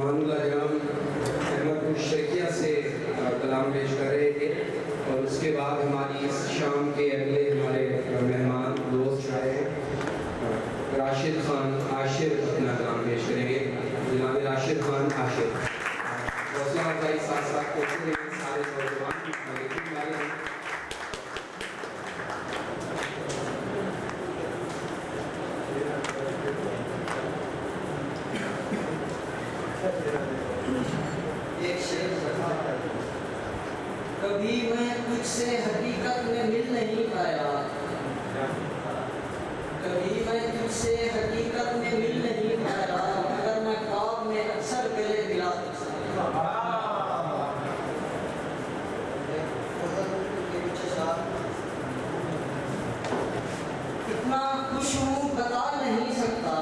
रहमानुल्लाह जनाब अहमद मुश्तकिया से कलाम पेश कर रहे थे और उसके बाद हमारी इस शाम के अगले हमारे मेहमान दोस्त आए राशिद खान आशिर अपना कलाम पेश करेंगे। जनाब राशिद खान आशिर हौसला अफजाई साथ साथ करते हैं सारे नौजवान कभी मैं तुझसे हकीकत में मिल नहीं पाया, कभी मैं तुझसे हकीकत में मिल नहीं पाया, मगर मैं ख्वाब में अक्सर गले मिला इतना खुश हूँ बता नहीं सकता,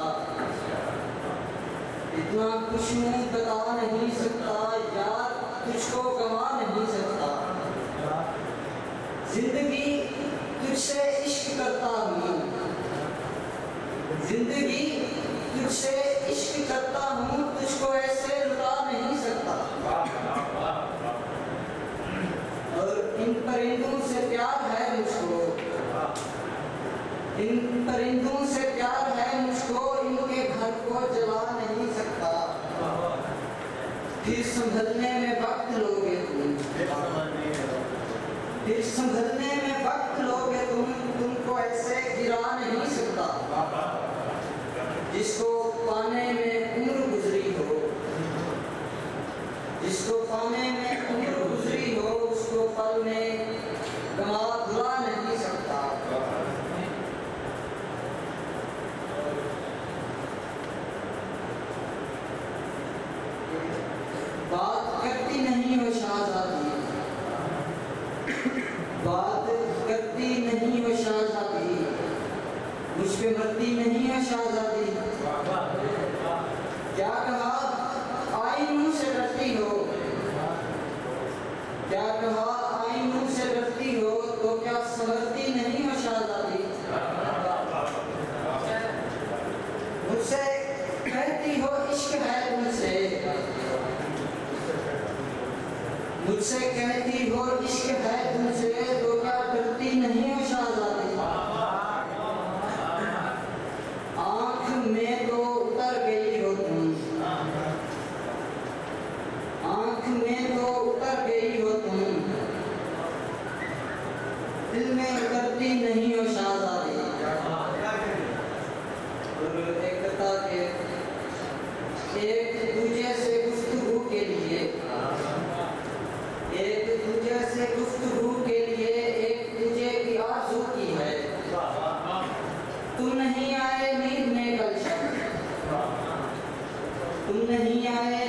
इतना खुश हूँ बता नहीं सकता, यार तुझको गवा नहीं सकता। जिंदगी तुझसे इश्क करता हूँ, जिंदगी तुझसे इश्क करता हूँ, तुझको ऐसे लुटा नहीं सकता। और इन परिंदों से प्यार है मुझको, इन परिंदों से प्यार है मुझको, इनके घर को जला नहीं सकता। फिर संभलने में वक्त लोगे तुम, फिर संभलने में वक्त लोगे तुम, तुमको ऐसे गिरा नहीं सकता। जिसको पाने में उम्र गुजरी हो, जिसको पाने में उम्र गुजरी हो, उसको पल में गवा भुला नहीं सकता। बात करती नहीं हो शाहज़ादी, बात करती नहीं हो शाहज़ादी, मुझ पे मरती नहीं हो शाहज़ादी। क्या कहा आईनों से डरती हो, क्या कहा आईनों से डरती हो, तो क्या समझती नहीं हो शाहज़ादी। मुझसे कहती हो इश्क है तुमसे, मुझसे कहती हो इश्क है तुमसे, तो क्या डरती नहीं हो शाहज़ादी। आँख में तो उतर गई हो तुम, आँख में तो उतर गई हो तुम, दिल में उतरती नहीं हो शाहज़ादी। और एक कथा के एक दूजे से गुफ्तगू के लिए, एक दूजे से गुफ्तगू के लिए एक दूजे की आरज़ू की है। तुम नहीं आए नींद में कल शब, तुम नहीं आए